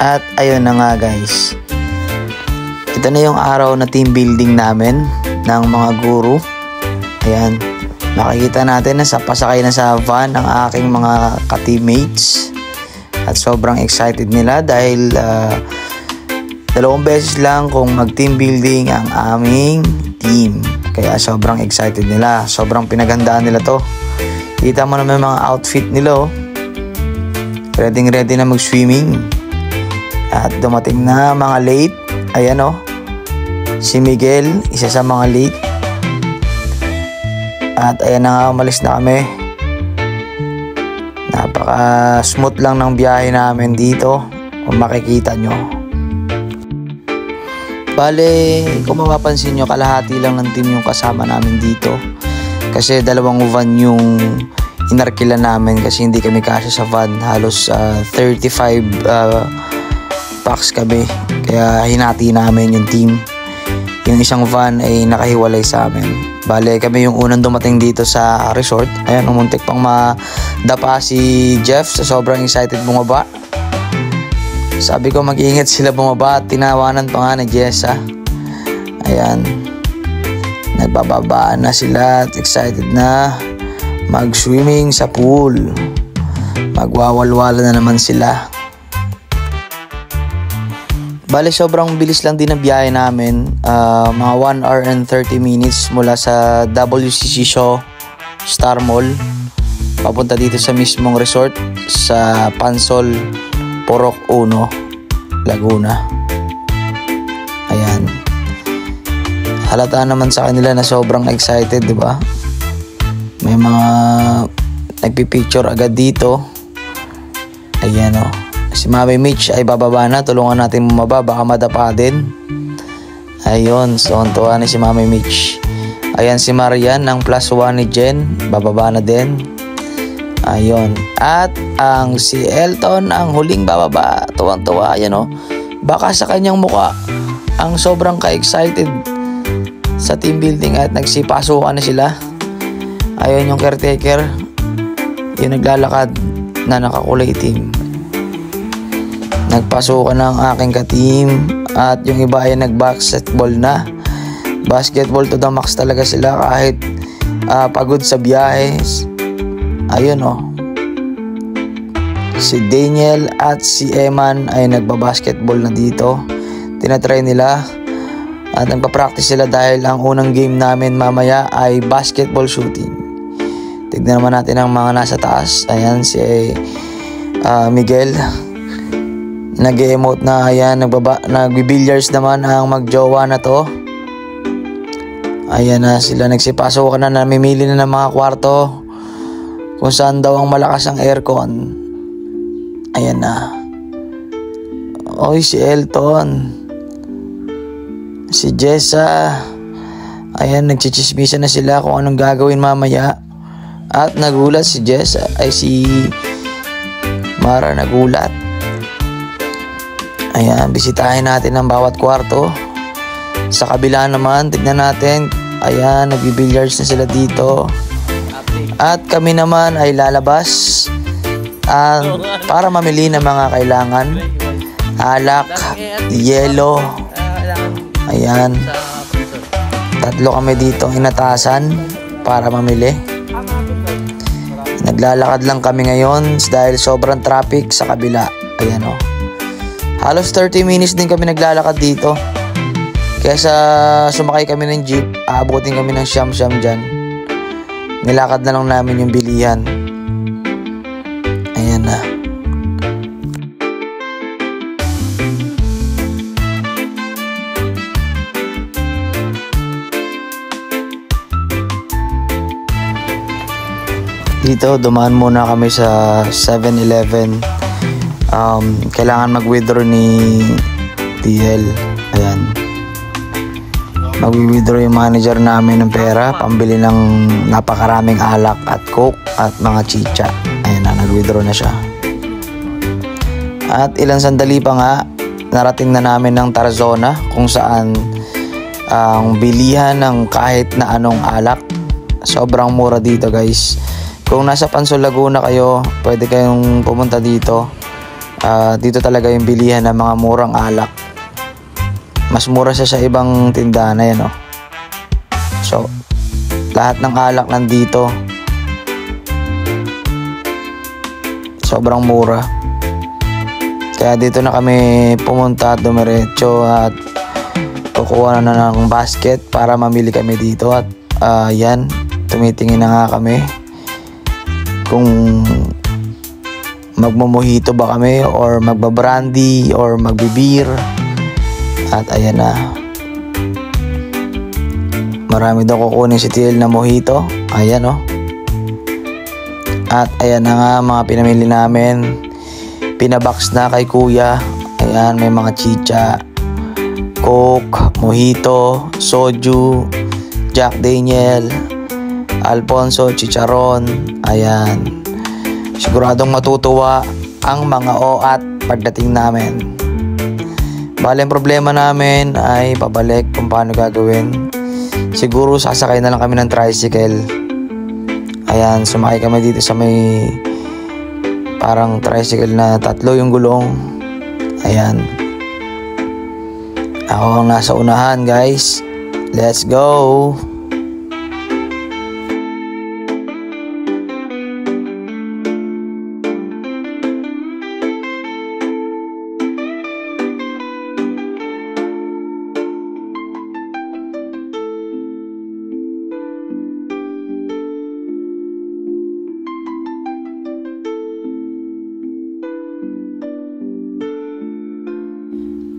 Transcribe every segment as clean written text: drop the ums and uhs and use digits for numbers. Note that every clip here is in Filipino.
At ayun na nga guys, ito na yung araw na team building namin ng mga guru. Ayan, makikita natin na pasakay na sa van ang aking mga ka-teammates. At sobrang excited nila dahil 2 beses lang kung mag-team building ang aming team. Kaya sobrang excited nila. Sobrang pinaghandaan nila to. Kita mo naman mga outfit nila. Ready na mag-swimming. At dumating na mga late. Ayan si Miguel, isa sa mga late. At ayan na nga, umalis na kami. Napaka smooth lang ng biyahe namin dito, kung makikita nyo. Bale, kung mapapansin nyo, kalahati lang ng team yung kasama namin dito. Kasi 2 van yung inarkila namin kasi hindi kami kasya sa van. Halos 35 packs kami. Kaya hinati namin yung team. Yung isang van ay nakahiwalay sa amin. Bale, kami yung unang dumating dito sa resort. Ayan, umuntik pang madapa si Jeff sa sobrang excited bumaba. Sabi ko mag-iingat sila bumaba at tinawanan pa nga ni Jessa. Ayan, nagbababaan na sila at excited na mag-swimming sa pool. Magwawalwala na naman sila. Bale, sobrang bilis lang din ang biyahe namin. Mga 1 hour and 30 minutes mula sa WCC Shaw Star Mall papunta dito sa mismong resort sa Pansol, Porok 1, Laguna. Ayan. Halata naman sa kanila na sobrang excited, di ba? May mga nagpipicture agad dito. Ayan Si Mami Mitch ay bababa na. Tulungan natin bumaba, baka madapa din. Ayun, so tuwa ni si Mami Mitch. Ayan si Marian, ang +1 ni Jen, bababa na din. Ayun. At ang si Elton, ang huling bababa. Tuwang-tuwa, ayan Baka sa kanyang muka, ang sobrang ka-excited sa team building at nagsipasukan na sila. Ayun yung caretaker, yung naglalakad na nakakulay team. Nagpasukan ng aking ka-team at yung iba ay nag-basketball na. Basketball to the max talaga sila kahit pagod sa biyahe. Ayun Si Daniel at si Eman ay nagbabasketball na dito. Tinatry nila at nagpa-practice sila dahil ang unang game namin mamaya ay basketball shooting. Tignan naman natin ang mga nasa taas. Ayan si Miguel. Nag-emote na, ayan, nagbi-billiards naman ang magjowa na to. Ayan na sila, nagsipasok na, namimili na ng mga kwarto kung saan daw ang malakas ang aircon. Ayan na. Oy, si Elton, si Jessa, ayan, nagchichismisan na sila kung anong gagawin mamaya. At nagulat si Jessa, si Mara nagulat. Ayan, bisitahin natin ang bawat kwarto. Sa kabila naman, tignan natin. Ayan, nagbi-billiards na sila dito. At kami naman ay lalabas para mamili ng mga kailangan. Alak, yelo. Ayan. 3 kami dito inatasan para mamili. Naglalakad lang kami ngayon dahil sobrang traffic sa kabila. Ayan Halos 30 minutes din kami naglalakad dito. Kaya sumakay kami ng jeep, aabutin kami ng siyam-siyam dyan. Nilakad na lang namin yung bilihan. Ayan na. Dito, dumaan muna kami sa 7-Eleven. Kailangan mag-withdraw ni TL. Ayan. Mag-withdraw yung manager namin ng pera, pambili ng napakaraming alak at coke at mga chicha. Ayan na, nag-withdraw na siya. At ilang sandali pa nga, narating na namin ng Tarzona kung saan ang bilihan ng kahit na anong alak. Sobrang mura dito guys. Kung nasa Pansol Laguna kayo, pwede kayong pumunta dito. Dito talaga yung bilihan ng mga murang alak. Mas mura siya sa ibang tindahan na yan, oh. So, lahat ng alak nandito. Sobrang mura. Kaya dito na kami pumunta at dumiretso at kukuha na ng basket para mamili kami dito. At yan, tumitingin na nga kami kung magmumojito ba kami or magbabrandy or magbibir. At ayan na, marami daw kukunin si TL na mojito. Ayan, oh. At ayan na nga mga pinamili namin. Pinabox na kay kuya. Ayan, may mga chicha, Coke, mojito, soju, Jack Daniel, Alfonso, chicharon. Ayan, siguradong matutuwa ang mga OAT pagdating namin. Bale, ang problema namin ay pabalik kung paano gagawin. Siguro sasakay na lang kami ng tricycle. Ayan, sumakay kami dito sa may parang tricycle na 3 yung gulong. Ayan, ako ang nasa unahan, guys. Let's go.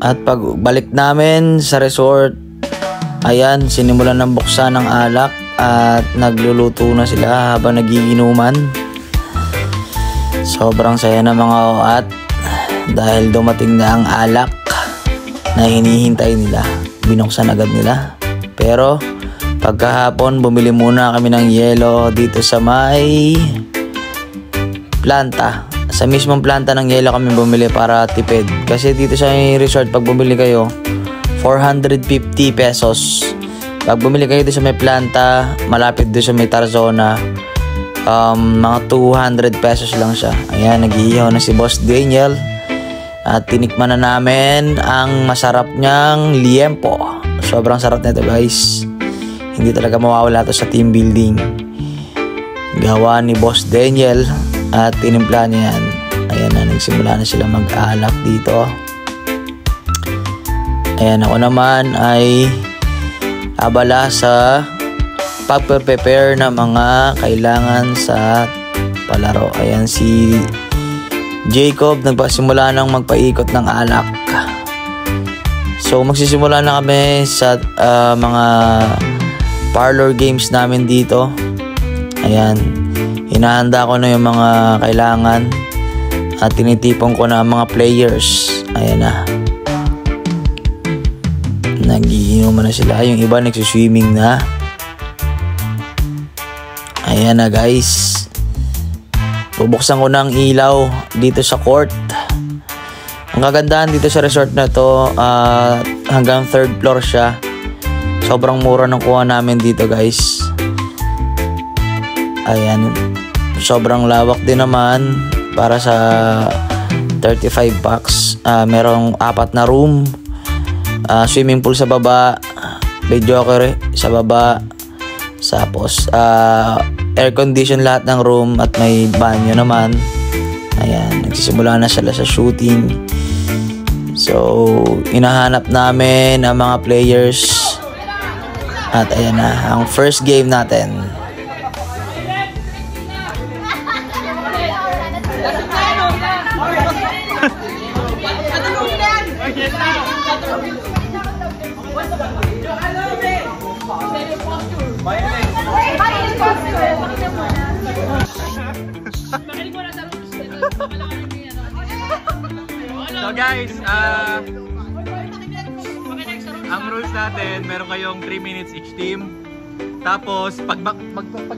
At pagbalik namin sa resort, ayan, sinimulan ng buksan ng alak at nagluluto na sila habang nagiinuman. Sobrang saya ng mga OAT dahil dumating na ang alak na hinihintay nila. Binuksan agad nila. Pero pagkahapon, bumili muna kami ng yelo dito sa may planta. Sa mismong planta ng yelo kami bumili para tipid. Kasi dito sa resort, pag bumili kayo, 450 pesos. Pag bumili kayo dito sa may planta, malapit dito sa may Tarzona, mga 200 pesos lang siya. Ayan, nag-iihaw na si Boss Daniel. At tinikman na namin ang masarap niyang liempo. Sobrang sarap nito, guys. Hindi talaga mawawala to sa team building. Gawa ni Boss Daniel. At tinimpla niya yan. Ayan na, nagsimula na sila mag-alak dito. Ayan, ako naman ay abala sa pag-prepare na mga kailangan sa palaro. Ayan, si Jacob nagpasimula ng magpaikot ng alak. So magsisimula na kami sa mga parlor games namin dito. Ayan, hinahanda ko na yung mga kailangan at tinitipon ko na ang mga players. Ayan na, nagiinuman na sila. Yung iba nagsiswimming na. Ayan na, guys. Bubuksan ko ng ilaw dito sa court. Ang kagandahan dito sa resort na to, hanggang 3rd floor siya. Sobrang mura ng kuha namin dito, guys. Ayan, sobrang lawak din naman para sa 35 bucks. Merong 4 na room, swimming pool sa baba, videoker sa baba, tapos air condition lahat ng room at may banyo naman. Ayan, nagsisimula na sila sa shooting. So, inahanap namin ang mga players. At ayan na, ang first game natin. So guys, ang rules natin, meron kayong 3 minutes each team. Tapos, pag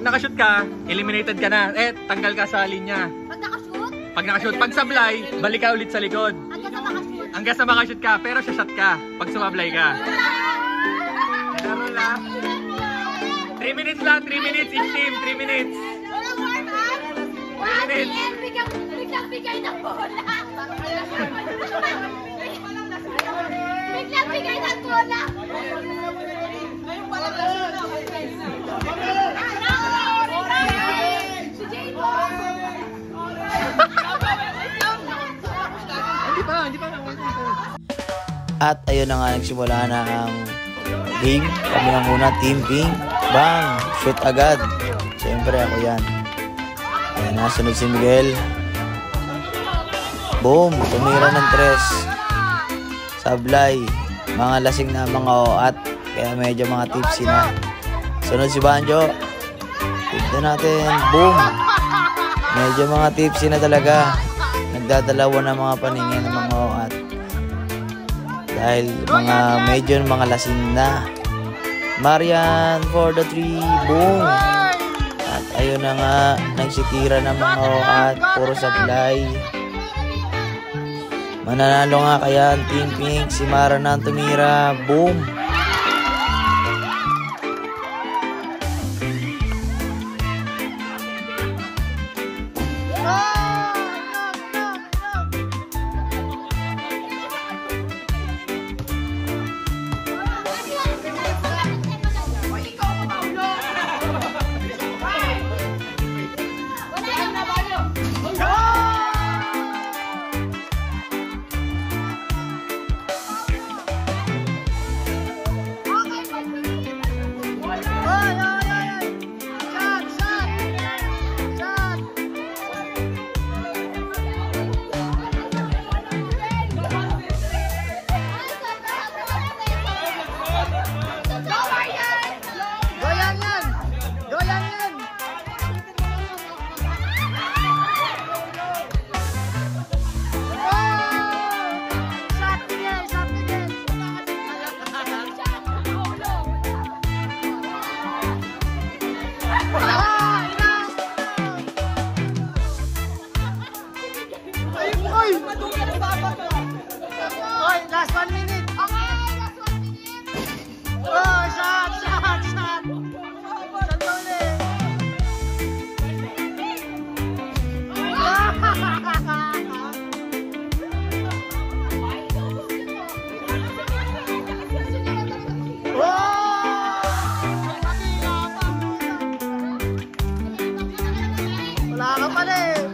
nakashoot ka, eliminated ka na. Tanggal ka sa linya. Pag nakashoot, pag sablay, balik ka ulit sa likod. Hanggang sa makashoot ka, pero shot ka pag sumablay ka. Laro na. 3 minutes lang, 3 minutes each team, 3 minutes. 3 minutes. bigay ng bola. Biglang bigay ng bola. Ngayon pala si Jay po. Hindi pa. At ayun na nga, nagsimula na ang game. Kami na muna, Team Pink. Bang! Shoot agad. Siyempre ako yan. Ayan na, sunod si Miguel. Boom! Tumira ng 3. Sablay. Mga lasing na mga oat. Kaya medyo mga tipsy na. Sunod si Banjo. Tignan natin. Boom! Medyo mga tipsy na talaga. Nagdadalawa na mga paningin ng mga oat. Dahil medyo mga lasing na. Marian for the 3. Boom! At ayun na nga, nagsitira ng mga oat. Puro sablay. Mananalo nga kaya ang Team Pink. Si Mara na ang tumira. Boom! Last 1 minute. Okay, last 1 minute. Oh, shot. Shot ba ulit? Wala ka pala eh.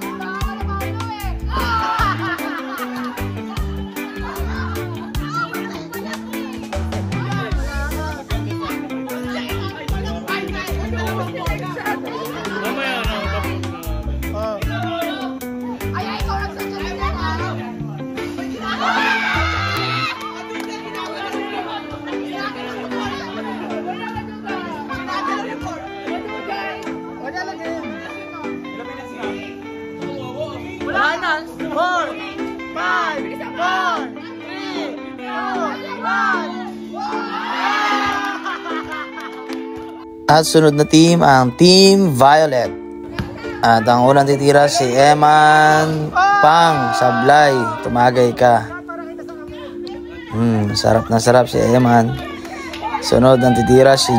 At sunod na team ang Team Violet. At ang unang titira si Eman Pang. Sablay, tumagay ka. Sarap na sarap si Eman. Sunod ang titira si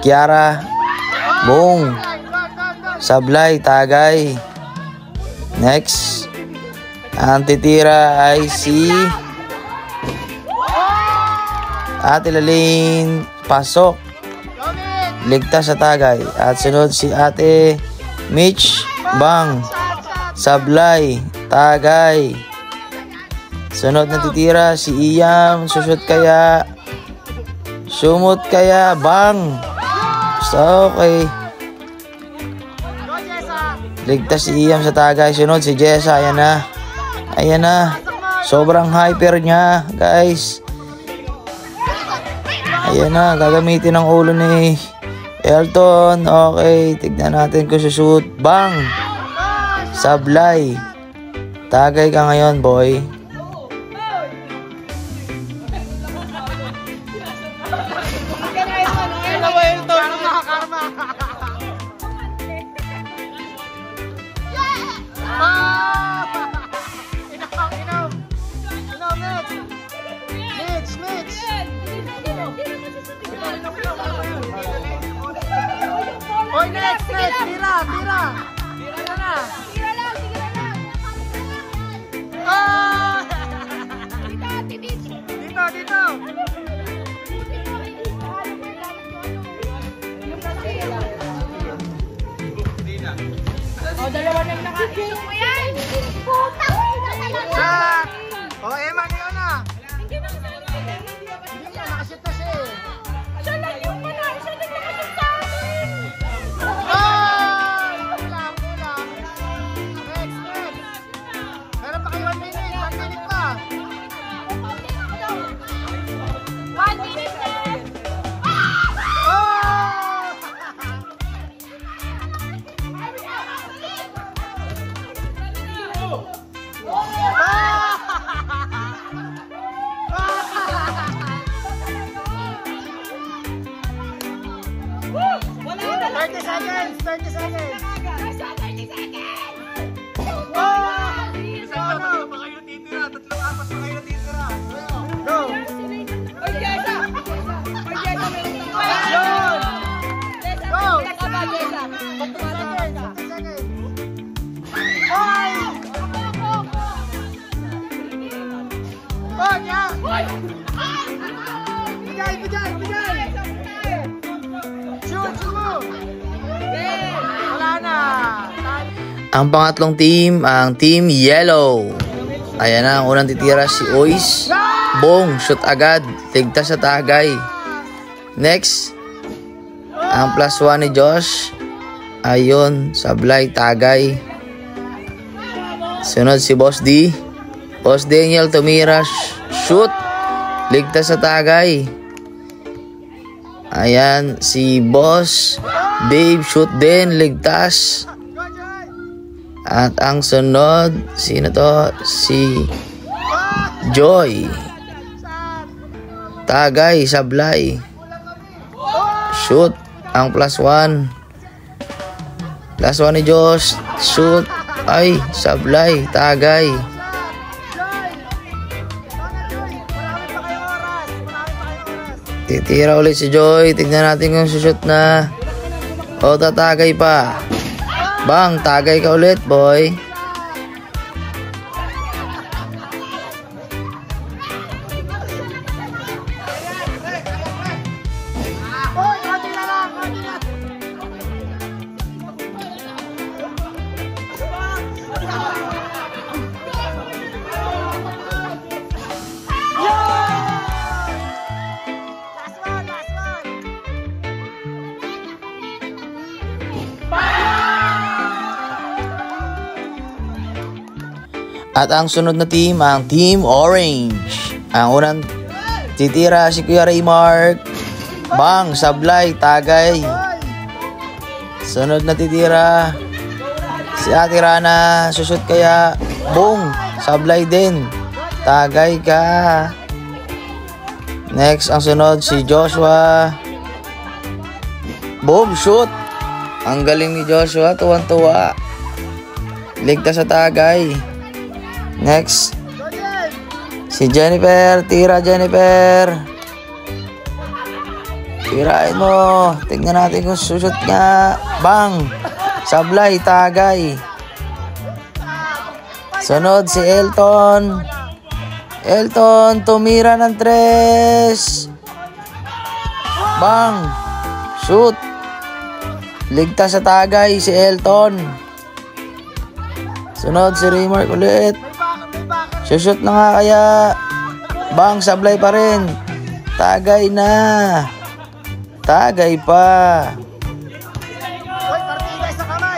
Kiara. Boom! Sablay, tagay. Next, ang titira ay si Ate Laling. Pasok. Ligtas sa tagay. At sunod si Ate Mitch. Bang! Sablay, tagay. Sunod na titira si Iyam. Sushoot kaya. Sumot kaya. Bang! So, okay. Ligtas si Iyam sa tagay. Sunod si Jessa. Ayan na. Ayan na. Sobrang hyper niya, guys. Ayan na. Gagamitin ang ulo ni Elton. Okay. Tignan natin kung sushoot. Bang! Sablay. Tagay ka ngayon, boy. Oy, next, tira na. Tira lang. Wala na lang. 30 seconds. 30 seconds. Nasa 30 seconds. Tatlo pa kayo natitira. Tatlong apat pa kayo natitira. Go. Oy, Jessa. Oy, Jessa. Yun. Go. Jessa ba, Jessa? 30 seconds. 30 seconds. Oy! Oh, yeah. Bigay, bigay, bigay. Shoot, shoot mo. Wala na. Ang pangatlong team, ang Team Yellow. Ayan na, ang unang titira si Ois. Bong, shoot agad. Ligtas sa tagay. Next, ang +1 ni Josh. Ayun, sablay, tagay. Sunod si Boss D. Boss Daniel tumira, shoot. Ligtas sa tagay. Ayan, si Boss Dave, shoot din, ligtas. At ang sunod, sino to? Si Joy. Tagay, sablay. Shoot, ang +1. +1 ni Josh, shoot. Ay, sablay, tagay. Titira ulit si Joy. Tignan natin kung sushoot na. O, tatagay pa. Bang, tagay ka ulit, boy. Oy, konti na lang, konti na. Last one, last one. At ang sunod na team, ang Team Orange. Ang unang titira si Kuya Raymark. Bang, sablay, tagay. Sunod na titira si Ate Rana. Sushoot kaya. Boom, sablay din. Tagay ka. Next, ang sunod si Joshua. Boom, shoot. Ang galing ni Joshua, tuwan-tuwa. Ligtas sa tagay. Next, si Jennifer. Tira, Jennifer. Tirain mo. Tingnan natin kung sushoot nga. Bang, sablay, tagay. Sunod si Elton. Elton, tumira ng 3. Bang, shoot. Ligtas sa tagay si Elton. Sunod si Raymark ulit. Shoot na nga kaya. Bang, sablay pa rin. Tagay na. Tagay pa. Oy, partida sa kamay.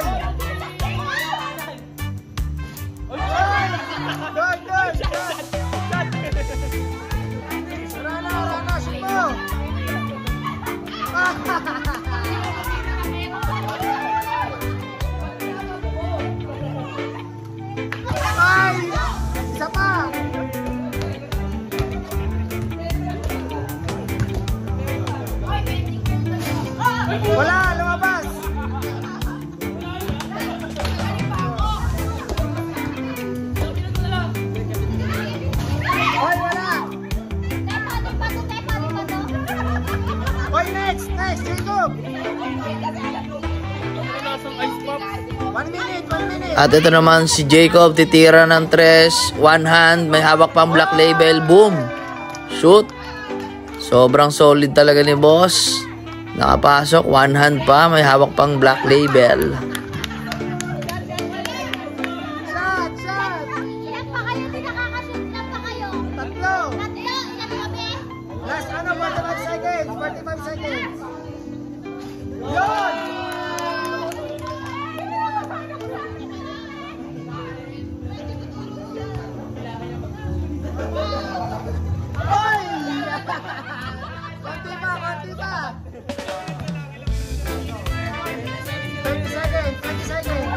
Good, good, good. Rana, shoot mo. Ay, isa pa. Wala, lumabas. Oy, wala. Oy, next, Jacob. 1 minute, 1 minute. At ito naman si Jacob. Titira ng 3. One hand. May hawak pang black label. Boom. Shoot. Sobrang solid talaga ni boss. Nakapasok. One hand pa. May hawak pang black label. Shot, shot. Ilan pa kayo? Hindi nakakashoot. Ilan pa kayo? Tatlo. Tatlo? Ilan kami? Last 45 seconds, 45 seconds. Yun! Oy! Konti pa, konti pa. 30 seconds, 30 seconds.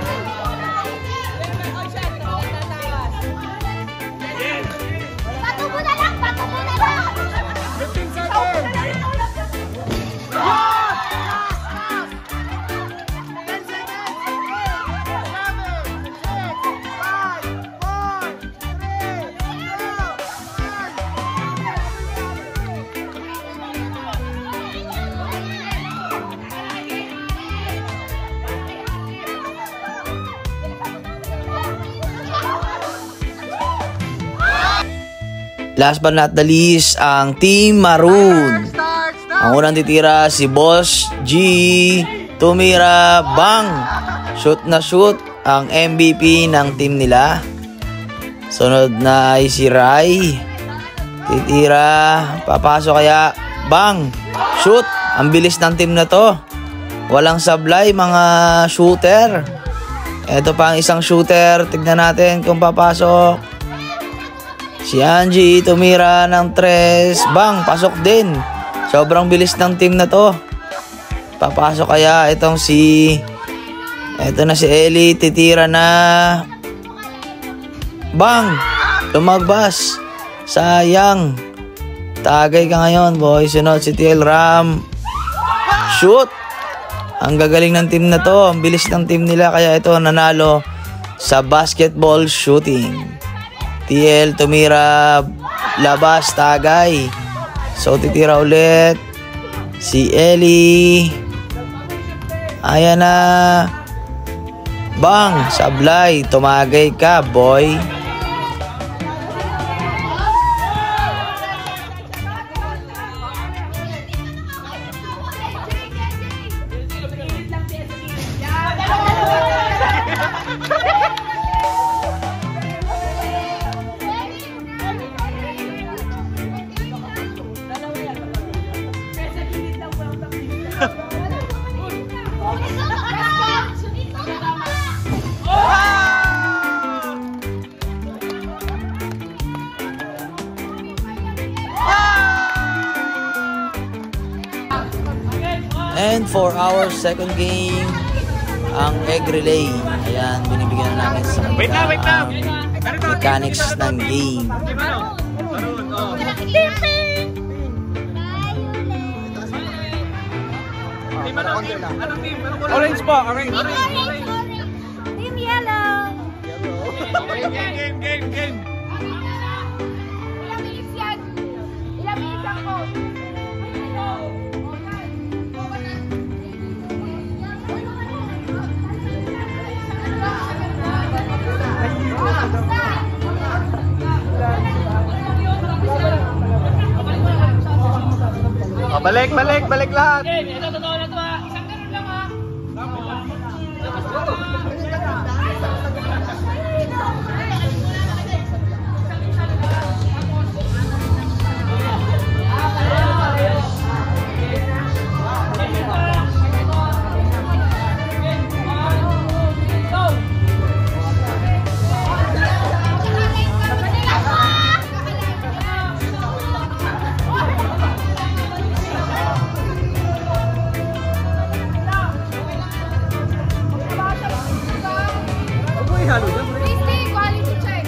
Last but not the least, ang Team Maroon. Ang unang titira si Boss G. Tumira, bang! Shoot na shoot ang MVP ng team nila. Sunod na ay si Rai. Titira, papasok kaya, bang! Shoot! Ang bilis ng team na to. Walang sablay mga shooter. Ito pa ang isang shooter. Tignan natin kung papasok. Si Angie tumira ng 3. Bang! Pasok din. Sobrang bilis ng team na to. Papasok kaya itong si... Ito na si Ellie. Titira na. Bang! Lumagbas. Sayang. Tagay ka ngayon, boy. Sunod si TL Ram. Shoot! Ang gagaling ng team na to. Ang bilis ng team nila. Kaya ito nanalo sa basketball shooting. TL tumira, labas, tagay. So titira ulit si Ellie. Ayan na. Bang! Sablay. Tumagay ka, boy. And for our second game, ang egg relay. Ayan, binibigyan na namin sa Wait lang. mechanics ng game. Anong team? Orange po, orange. Team yellow. Game. Ilang minutes yan? Ilang minutes ang coach? Balik lahat. Christy, quality check.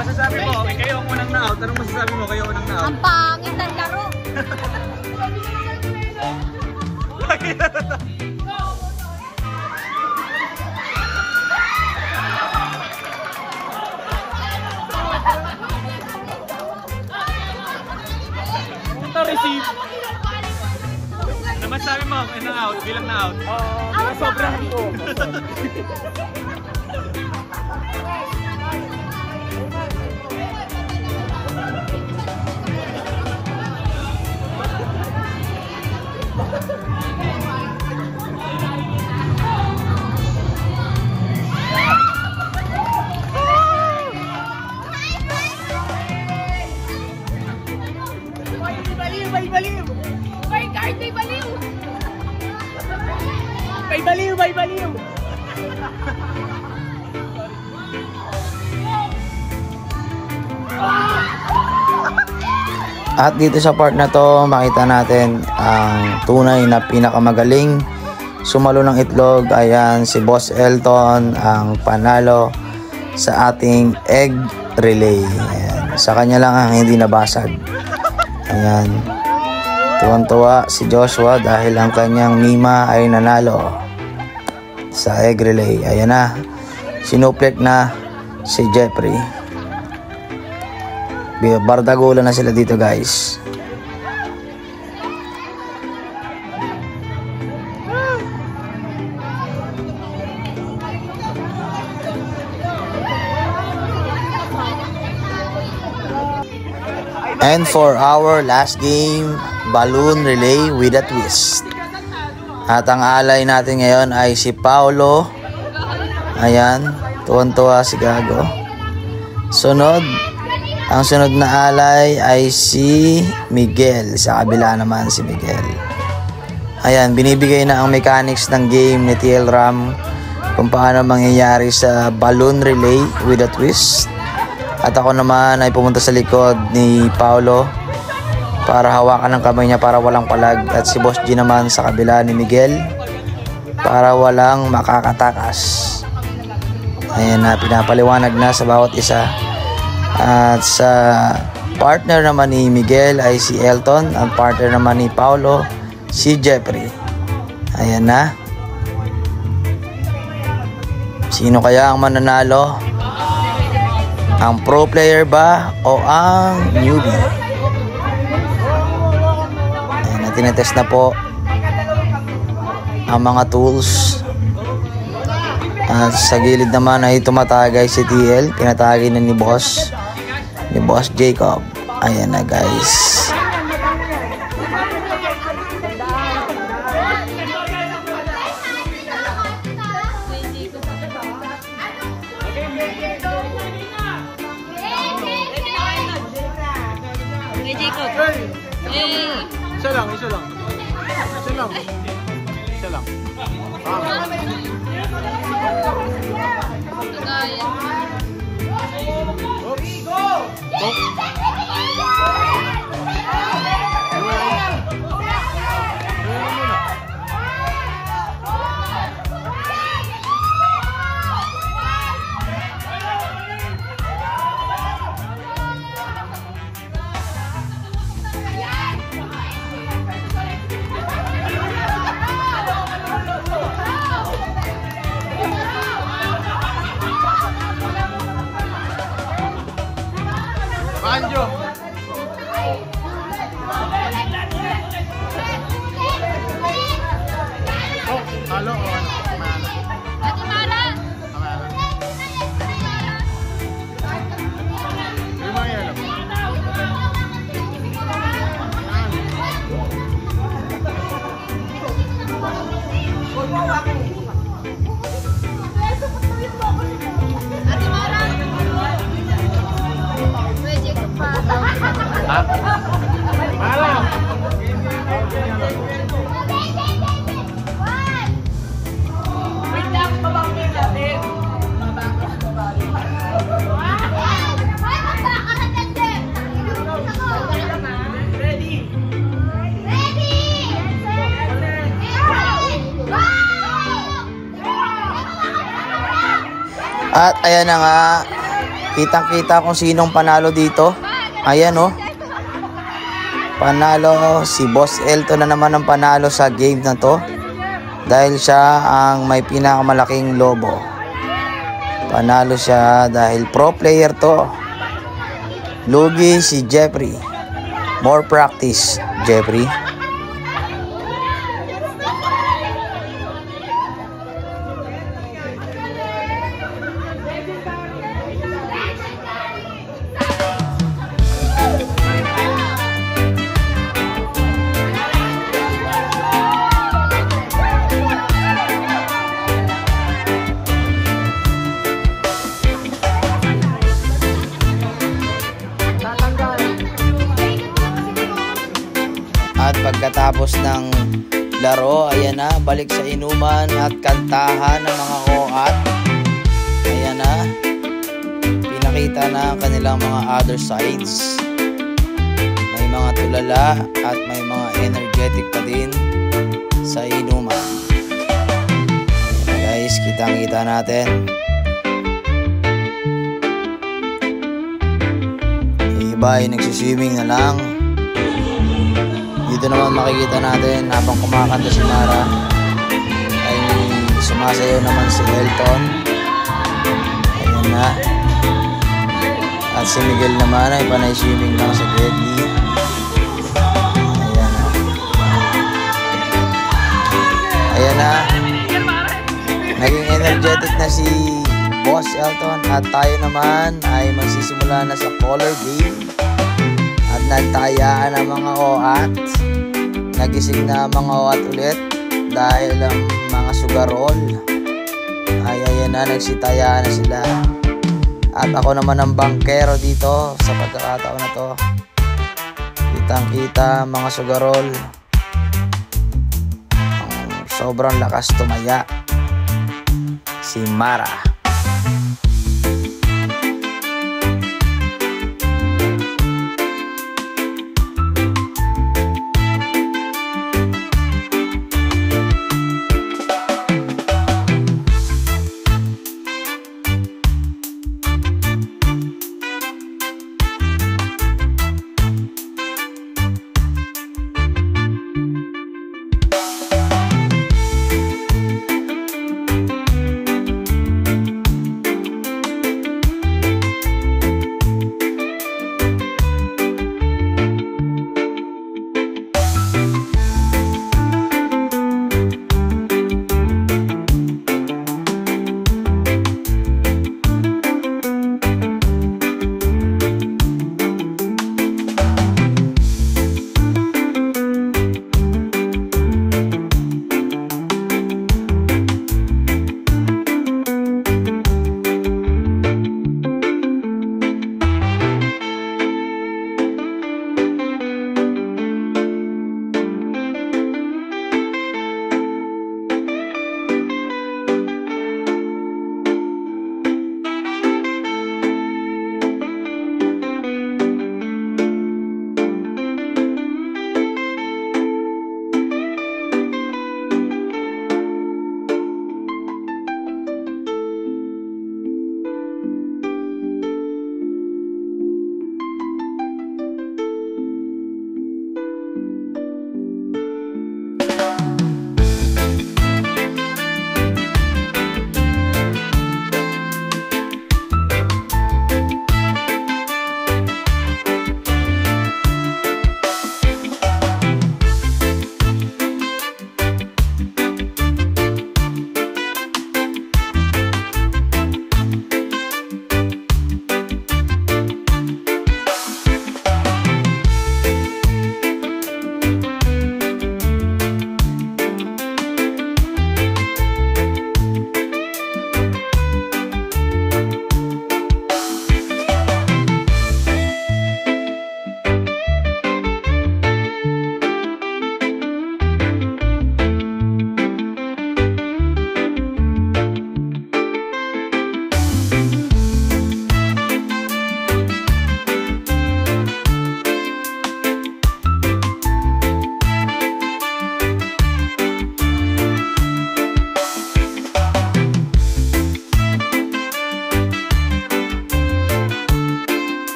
Masasabi mo, kayo ang unang na-out. Anong masasabi mo, kayo unang na-out? Ang pangit ng laro. Punta receive. Ano masasabi mo, na-out, bilang na-out? Sobrang ko. May baliw! At dito sa part na to, makita natin ang tunay na pinakamagaling sumalo ng itlog. Ayan, si Boss Elton ang panalo sa ating egg relay. Ayan, sa kanya lang ang hindi nabasag. Ayan, tuwang-tuwa si Joshua dahil ang kanyang Mima ay nanalo sa egg relay. Ayan na, sinuplik na si Jeffrey. Bardagulan na sila dito, guys. And for our last game, balloon relay with a twist. At ang alay natin ngayon ay si Paolo. Ayan, tuwan-tuwa si Gago. Ang sunod na alay ay si Miguel. Sa kabila naman si Miguel. Ayan, binibigay na ang mechanics ng game ni TL Ram kung paano mangyayari sa balloon relay with a twist. At ako naman ay pumunta sa likod ni Paolo para hawakan ang kamay niya para walang palag. At si Boss G naman sa kabila ni Miguel para walang makakatakas. Ayan na, pinapaliwanag na sa bawat isa. At sa partner naman ni Miguel ay si Elton. Ang partner naman ni Paolo, si Jeffrey. Ayan na. Sino kaya ang mananalo? Ang pro player ba o ang newbie? Ayan na, tinetest na po ang mga tools. At sa gilid naman ay tumatagay si TL. Pinatagay na ni Boss Jacob. Ayan na, guys. Isa lang. Anjo. Halo. Ate Mara. At ayan na nga, kitang-kita kung sinong panalo dito. Ayan oh. Panalo, si Boss Elton na naman ang panalo sa game na to. Dahil siya ang may pinakamalaking lobo. Panalo siya dahil pro player to. Lugi si Jeffrey. More practice, Jeffrey. At pagkatapos ng laro. Ayan na, balik sa inuman at kantahan ng mga OAT. Ayan na, pinakita na ang kanilang mga other sides. May mga tulala at may mga energetic pa din sa inuman. Ayan na guys, kitang-kita natin. Iba ay nagsiswimming na lang. Dito naman makikita natin habang kumakanta si Mara ay sumasayaw naman si Elton. Ayan na. At si Miguel naman ay panay swimming lang sa Gedli. Ayan na. Ayan na. Naging energetic na si Boss Elton at tayo naman ay magsisimula na sa color game. At nagtayaan ang mga OAT. Nagising na ang mga OAT ulit dahil ang mga sugarol ay ayan na, nagsitayaan na sila. At ako naman ang bangkero dito sa pagkakataon na to. Kitang kita mga sugarol, ang sobrang lakas tumaya si Mara.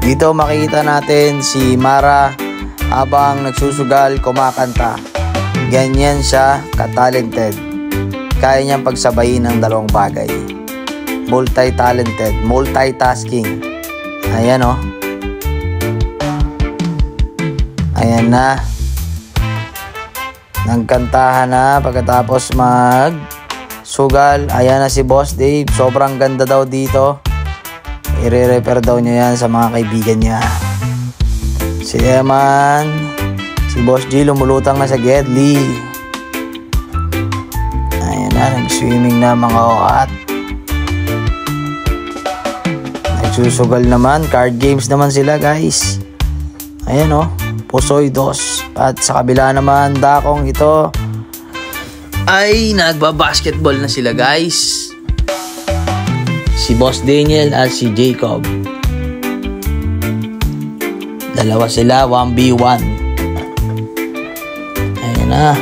Dito makikita natin si Mara habang nagsusugal, kumakanta. Ganyan siya ka-talented. Kaya niyang pagsabayin ng dalawang bagay. Multi-talented, multitasking. Ayan o. Ayan na. Nagkantahan na pagkatapos mag-sugal. Ayan na si Boss Dave. Sobrang ganda daw dito. I-refer daw niya yan sa mga kaibigan niya. Si Eman, si Boss G lumulutang na sa Gedli. Ayan na, nag-swimming na mga OAT. Nagsusugal naman, card games naman sila guys. Ayan o. Pusoy 2. At sa kabila naman, dakong ito ay nagbabasketball na sila guys. Si Boss Daniel at si Jacob. Dalawa sila, 1v1. Ayan na.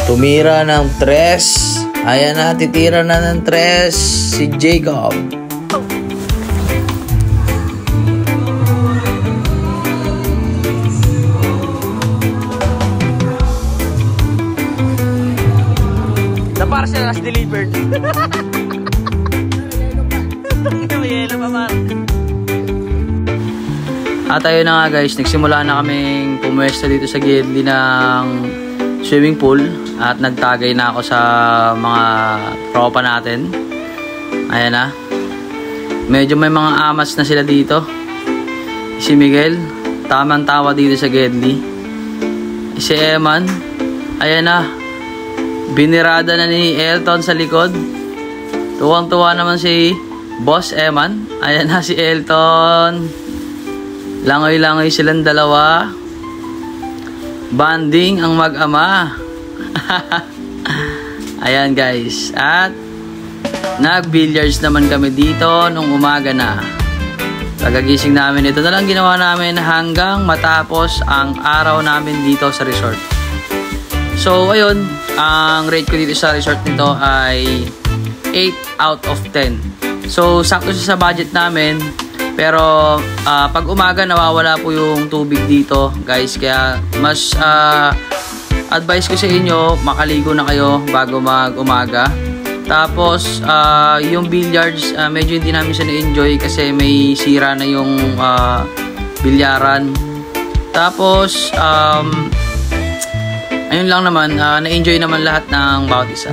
Tumira ng 3. Ayan na, titira na ng 3 si Jacob. Para siya nas delivered. Yelo pa man. At ayun na nga guys, nagsimula na kaming pumwesto dito sa gilid ng swimming pool. At nagtagay na ako sa mga tropa natin. Ayan na. Medyo may mga amas na sila dito. Si Miguel, tamang tawa dito sa gilid. Si Eman, ayan na. Binirada na ni Elton sa likod. Tuwang-tuwa naman si Boss Eman. Ayan na si Elton. Langoy-langoy silang dalawa. Banding ang mag-ama. Ayan guys. At nag-billiards naman kami dito nung umaga na. Pagagising namin, ito na lang ginawa namin hanggang matapos ang araw namin dito sa resort. So ayun, ang rate ko dito sa resort nito ay 8 out of 10. So sakto siya sa budget namin. Pero pag umaga nawawala po yung tubig dito guys. Kaya mas advice ko sa inyo, makaligo na kayo bago mag-umaga. Tapos yung billiards, medyo hindi namin siya na-enjoy kasi may sira na yung bilyaran. Tapos ayun lang naman, na-enjoy naman lahat ng bawat isa.